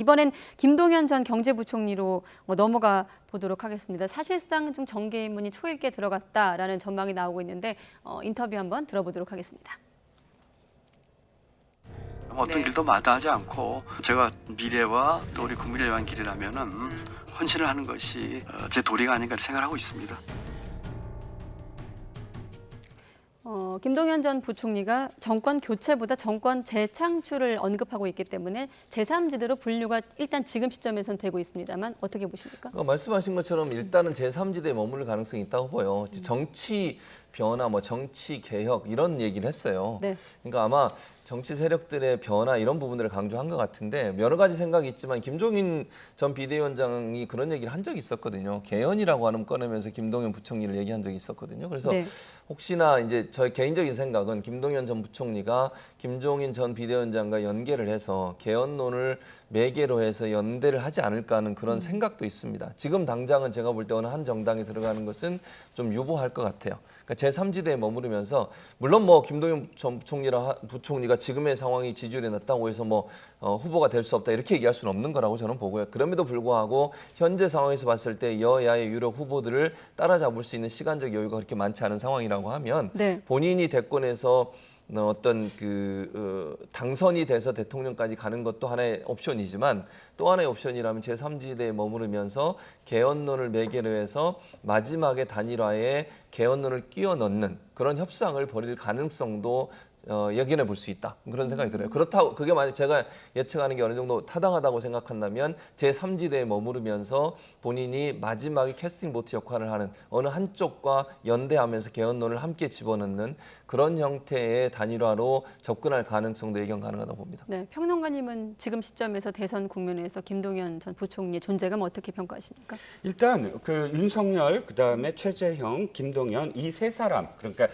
이번엔 김동연 전 경제부총리로 넘어가 보도록 하겠습니다. 사실상 좀 정계인문이 초읽게 들어갔다라는 전망이 나오고 있는데 인터뷰 한번 들어보도록 하겠습니다. 어떤 길도 마다하지 않고 제가 미래와 또 우리 국민을 위한 길이라면은 헌신을 하는 것이 제 도리가 아닌가 생각하고 있습니다. 김동연 전 부총리가 정권 교체보다 정권 재창출을 언급하고 있기 때문에 제3지대로 분류가 일단 지금 시점에선 되고 있습니다만 어떻게 보십니까? 말씀하신 것처럼 일단은 제3지대에 머무를 가능성이 있다고 보여요. 정치 변화, 정치 개혁 이런 얘기를 했어요. 네. 그러니까 아마 정치 세력들의 변화 이런 부분들을 강조한 것 같은데 여러 가지 생각이 있지만 김종인 전 비대위원장이 그런 얘기를 한 적이 있었거든요. 개헌이라고 하는 꺼내면서 김동연 부총리를 얘기한 적이 있었거든요. 그래서 네. 혹시나 이제 저의 개인적인 생각은 김동연 전 부총리가 김종인 전 비대위원장과 연계를 해서 개헌론을 매개로 해서 연대를 하지 않을까 하는 그런 생각도 있습니다. 지금 당장은 제가 볼 때 어느 한 정당에 들어가는 것은 좀 유보할 것 같아요. 그러니까 제3지대에 머무르면서 물론 김동연 전 부총리가 지금의 상황이 지지율이 낮다고 해서 후보가 될 수 없다 이렇게 얘기할 수는 없는 거라고 저는 보고요. 그럼에도 불구하고 현재 상황에서 봤을 때 여야의 유력 후보들을 따라잡을 수 있는 시간적 여유가 그렇게 많지 않은 상황이라고 하면 네. 본인이 대권에서 어떤 당선이 돼서 대통령까지 가는 것도 하나의 옵션이지만 또 하나의 옵션이라면 제3지대에 머무르면서 개헌론을 매개로 해서 마지막에 단일화에 개헌론을 끼워 넣는 그런 협상을 벌일 가능성도 예견해 볼 수 있다. 그런 생각이 들어요. 그렇다고 그게 만약 제가 예측하는 게 어느 정도 타당하다고 생각한다면 제3지대에 머무르면서 본인이 마지막에 캐스팅 보트 역할을 하는 어느 한쪽과 연대하면서 개헌론을 함께 집어넣는 그런 형태의 단일화로 접근할 가능성도 예견 가능하다고 봅니다. 네, 평론가님은 지금 시점에서 대선 국면에서 김동연 전 부총리의 존재감 어떻게 평가하십니까? 일단 윤석열, 그다음에 최재형, 김동연 이 세 사람 그러니까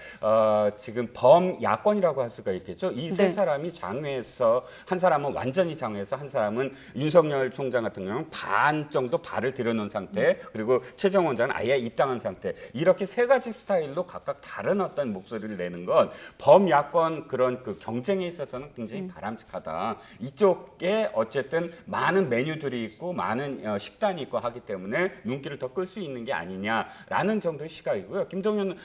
지금 범야권이라고 할 수가 있겠죠. 이 세 네. 사람이 장외에서 한 사람은 완전히 장외에서 한 사람은 윤석열 총장 같은 경우는 반 정도 발을 들여놓은 상태 그리고 최재형 원장은 아예 입당한 상태 이렇게 세 가지 스타일로 각각 다른 어떤 목소리를 내는 건 범야권 그런 경쟁에 있어서는 굉장히 바람직하다. 이쪽에 어쨌든 많은 메뉴들이 있고 많은 식단이 있고 하기 때문에 눈길을 더 끌 수 있는 게 아니냐라는 정도의 시각이고요. 김동연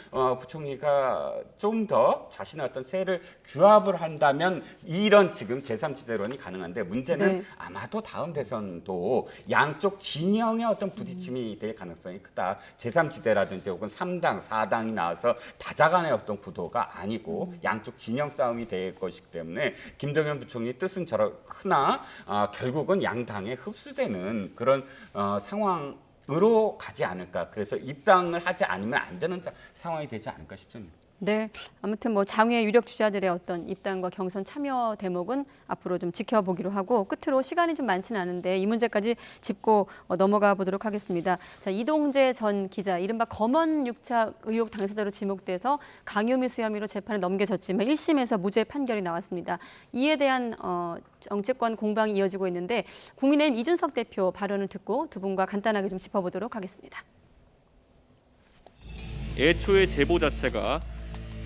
부총리가 좀 더 자신의 어떤 세를 규합을 한다면 이런 지금 제3지대론이 가능한데 문제는 네. 아마도 다음 대선도 양쪽 진영의 어떤 부딪힘이 될 가능성이 크다. 제3지대라든지 혹은 3당, 4당이 나와서 다자간의 어떤 구도가 아니고 양쪽 진영 싸움이 될 것이기 때문에 김동연 부총리 뜻은 저렇구나 결국은 양당에 흡수되는 그런 상황으로 가지 않을까. 그래서 입당을 하지 않으면 안 되는 상황이 되지 않을까 싶습니다. 네, 아무튼 장외 유력 주자들의 어떤 입당과 경선 참여 대목은 앞으로 좀 지켜보기로 하고 끝으로 시간이 좀 많지는 않은데 이 문제까지 짚고 넘어가 보도록 하겠습니다. 자, 이동재 전 기자, 이른바 검언 육차 의혹 당사자로 지목돼서 강요미수 혐의로 재판에 넘겨졌지만 1심에서 무죄 판결이 나왔습니다. 이에 대한 정치권 공방이 이어지고 있는데 국민의힘 이준석 대표 발언을 듣고 두 분과 간단하게 좀 짚어보도록 하겠습니다. 애초에 제보 자체가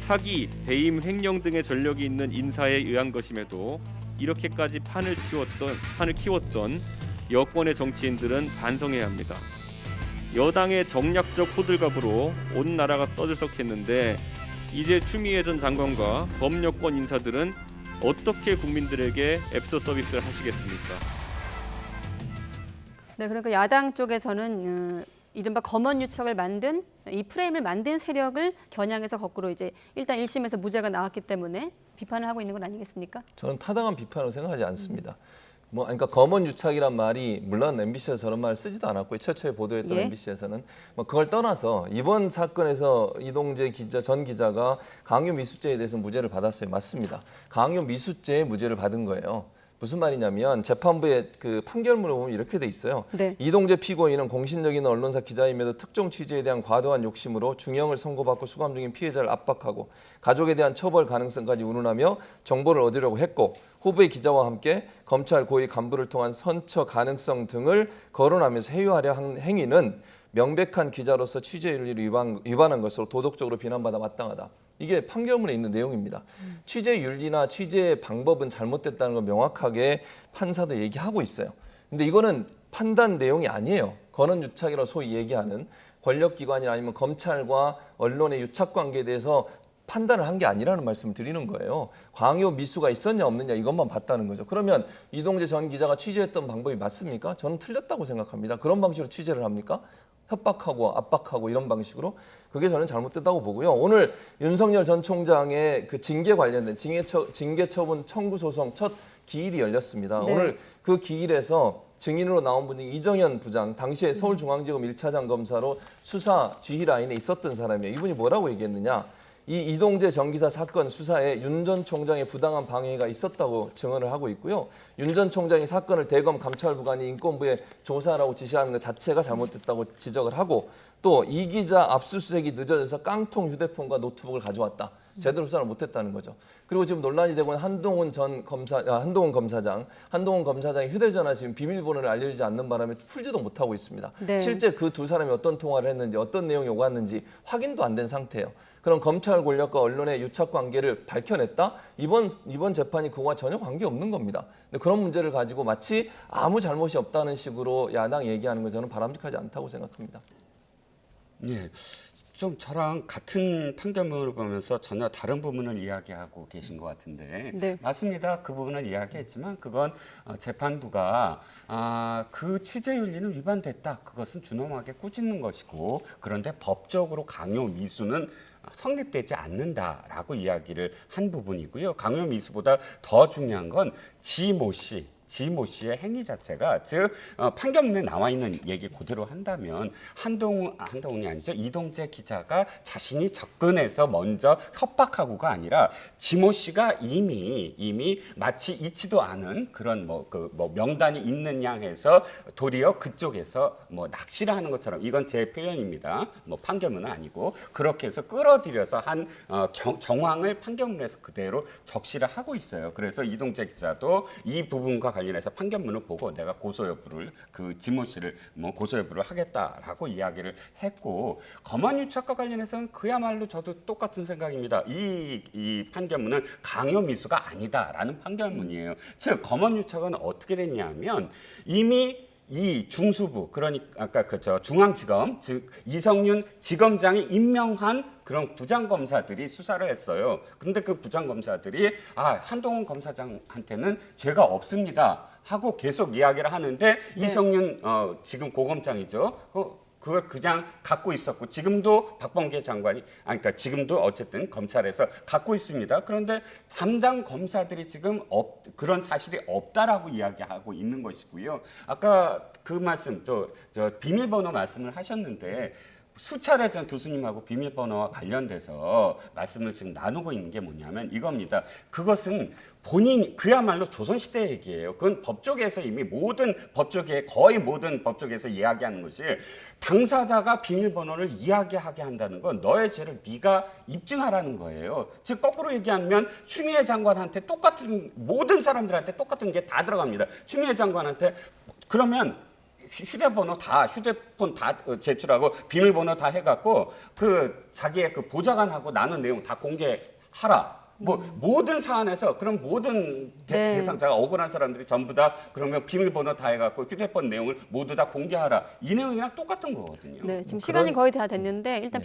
사기, 배임, 횡령 등의 전력이 있는 인사에 의한 것임에도 이렇게까지 판을 키웠던 여권의 정치인들은 반성해야 합니다. 여당의 정략적 호들갑으로 온 나라가 떠들썩했는데 이제 추미애 전 장관과 범여권 인사들은 어떻게 국민들에게 애프터 서비스를 하시겠습니까? 네, 그러니까 야당 쪽에서는 이른바 검언 유착을 만든 이 프레임을 만든 세력을 겨냥해서 거꾸로 이제 일단 1심에서 무죄가 나왔기 때문에 비판을 하고 있는 건 아니겠습니까? 저는 타당한 비판으로 생각하지 않습니다. 그러니까 검언 유착이란 말이 물론 MBC에서 저런 말을 쓰지도 않았고 최초에 보도했던 예. MBC에서는 그걸 떠나서 이번 사건에서 이동재 전 기자가 강요 미수죄에 대해서 무죄를 받았어요. 맞습니다. 강요 미수죄에 무죄를 받은 거예요. 무슨 말이냐면 재판부의 판결문을 보면 이렇게 돼 있어요. 네. 이동재 피고인은 공신력인 언론사 기자임에도 특정 취재에 대한 과도한 욕심으로 중형을 선고받고 수감 중인 피해자를 압박하고 가족에 대한 처벌 가능성까지 운운하며 정보를 얻으려고 했고 후보의 기자와 함께 검찰 고위 간부를 통한 선처 가능성 등을 거론하면서 회유하려 한 행위는 명백한 기자로서 취재 윤리를 위반한 것으로 도덕적으로 비난받아 마땅하다. 이게 판결문에 있는 내용입니다. 취재 윤리나 취재 방법은 잘못됐다는 걸 명확하게 판사도 얘기하고 있어요. 근데 이거는 판단 내용이 아니에요. 권한유착이라고 소위 얘기하는 권력기관이 아니면 검찰과 언론의 유착 관계에 대해서 판단을 한 게 아니라는 말씀을 드리는 거예요. 광요 미수가 있었냐 없느냐 이것만 봤다는 거죠. 그러면 이동재 전 기자가 취재했던 방법이 맞습니까? 저는 틀렸다고 생각합니다. 그런 방식으로 취재를 합니까? 협박하고 압박하고 이런 방식으로 그게 저는 잘못됐다고 보고요. 오늘 윤석열 전 총장의 그 징계 관련된 징계 처분 청구 소송 첫 기일이 열렸습니다. 네. 오늘 그 기일에서 증인으로 나온 분이 이정현 부장, 당시에 서울중앙지검 1차장 검사로 수사 지휘 라인에 있었던 사람이에요. 이분이 뭐라고 얘기했느냐? 이 이동재 전 기사 사건 수사에 윤 전 총장의 부당한 방해가 있었다고 증언을 하고 있고요. 윤 전 총장이 사건을 대검 감찰부관이 인권부에 조사하라고 지시하는 것 자체가 잘못됐다고 지적을 하고 또 이 기자 압수수색이 늦어져서 깡통 휴대폰과 노트북을 가져왔다. 제대로 수사를 못했다는 거죠. 그리고 지금 논란이 되고 있는 한동훈 검사장이 휴대전화 지금 비밀번호를 알려주지 않는 바람에 풀지도 못하고 있습니다. 네. 실제 그 두 사람이 어떤 통화를 했는지 어떤 내용이 오갔는지 확인도 안 된 상태예요. 그럼 검찰 권력과 언론의 유착 관계를 밝혀냈다? 이번 재판이 그거와 전혀 관계없는 겁니다. 근데 그런 문제를 가지고 마치 아무 잘못이 없다는 식으로 야당 얘기하는 건 저는 바람직하지 않다고 생각합니다. 예. 좀 저랑 같은 판결문을 보면서 전혀 다른 부분을 이야기하고 계신 것 같은데 네. 맞습니다. 그 부분을 이야기했지만 그건 재판부가 그 취재 윤리는 위반됐다. 그것은 준엄하게 꾸짖는 것이고 그런데 법적으로 강요 미수는 성립되지 않는다라고 이야기를 한 부분이고요. 강요 미수보다 더 중요한 건 지모 씨의 행위 자체가 즉 판결문에 나와 있는 얘기 그대로 한다면 한동훈이 아니죠. 이동재 기자가 자신이 접근해서 먼저 협박하고가 아니라 지모 씨가 이미 마치 있지도 않은 그런 명단이 있는 양에서 도리어 그쪽에서 낚시를 하는 것처럼 이건 제 표현입니다. 판결문은 아니고 그렇게 해서 끌어들여서 한 정황을 판결문에서 그대로 적시를 하고 있어요. 그래서 이동재 기자도 이 부분과 관련해서 판결문을 보고 내가 고소 여부를 그 지모 씨를 고소 여부를 하겠다라고 이야기를 했고 검언 유착과 관련해서는 그야말로 저도 똑같은 생각입니다. 이 판결문은 강요 미수가 아니다라는 판결문이에요. 즉 검언 유착은 어떻게 됐냐면 이미 이 중수부 그러니까 아까 중앙지검 즉 이성윤 지검장이 임명한 그런 부장검사들이 수사를 했어요. 근데 그 부장검사들이 한동훈 검사장한테는 죄가 없습니다 하고 계속 이야기를 하는데 네. 이성윤 지금 고검장이죠. 그걸 그냥 갖고 있었고 지금도 박범계 장관이 그러니까 지금도 어쨌든 검찰에서 갖고 있습니다. 그런데 담당 검사들이 지금 그런 사실이 없다라고 이야기하고 있는 것이고요. 아까 그 말씀 또 비밀번호 말씀을 하셨는데 수차례 전 교수님하고 비밀번호와 관련돼서 말씀을 지금 나누고 있는 게 뭐냐면 이겁니다. 그것은 그야말로 조선시대 얘기예요. 그건 법조계에서 이미 거의 모든 법조계에서 이야기하는 것이 당사자가 비밀번호를 이야기하게 한다는 건 너의 죄를 네가 입증하라는 거예요. 즉 거꾸로 얘기하면 추미애 장관한테 모든 사람들한테 똑같은 게 다 들어갑니다. 추미애 장관한테 그러면 휴대폰 다 제출하고 비밀번호 다 해갖고 자기의 보좌관하고 나눈 내용 다 공개하라. 모든 사안에서 그럼 모든 네. 대상자가 억울한 사람들이 전부 다 그러면 비밀번호 다 해갖고 휴대폰 내용을 모두 다 공개하라. 이 내용이랑 똑같은 거거든요. 네, 지금 시간이 거의 다 됐는데 일단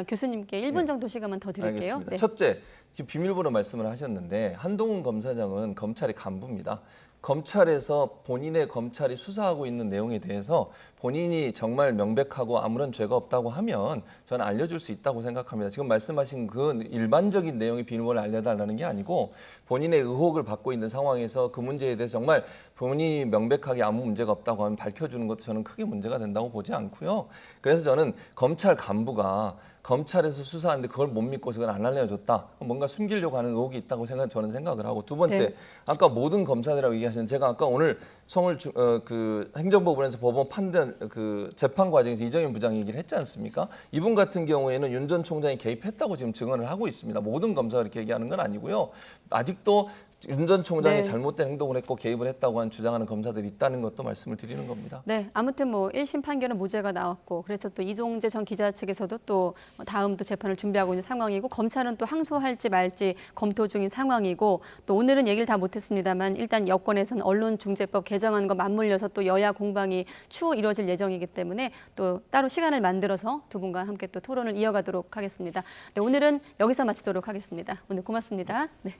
교수님께 1분 정도 시간만 더 드릴게요. 알겠습니다. 네. 첫째, 지금 비밀번호 말씀을 하셨는데 한동훈 검사장은 검찰의 간부입니다. 검찰에서 본인의 검찰이 수사하고 있는 내용에 대해서 본인이 정말 명백하고 아무런 죄가 없다고 하면 저는 알려줄 수 있다고 생각합니다. 지금 말씀하신 그 일반적인 내용의 비밀번호를 알려달라는 게 아니고 본인의 의혹을 받고 있는 상황에서 그 문제에 대해서 정말 본인이 명백하게 아무 문제가 없다고 하면 밝혀주는 것도 저는 크게 문제가 된다고 보지 않고요. 그래서 저는 검찰 간부가 검찰에서 수사하는데 그걸 못 믿고서 그걸 안 알려줬다. 뭔가 숨기려고 하는 의혹이 있다고 저는 생각을 하고 두 번째, 네. 아까 모든 검사들이라고 얘기하시는데 제가 아까 오늘 행정법원에서 법원 판단 재판 과정에서 이정현 부장 얘기를 했지 않습니까? 이분 같은 경우에는 윤 전 총장이 개입했다고 지금 증언을 하고 있습니다. 모든 검사가 이렇게 얘기하는 건 아니고요. 아직도 윤 전 총장이 네. 잘못된 행동을 했고 개입을 했다고 주장하는 검사들이 있다는 것도 말씀을 드리는 겁니다. 네, 아무튼 뭐 1심 판결은 무죄가 나왔고 그래서 또 이동재 전 기자 측에서도 또 다음 또 재판을 준비하고 있는 상황이고 검찰은 또 항소할지 말지 검토 중인 상황이고 또 오늘은 얘기를 다 못했습니다만 일단 여권에서는 언론중재법 개정안과 맞물려서 또 여야 공방이 추후 이루어질 예정이기 때문에 또 따로 시간을 만들어서 두 분과 함께 또 토론을 이어가도록 하겠습니다. 네, 오늘은 여기서 마치도록 하겠습니다. 오늘 고맙습니다. 네.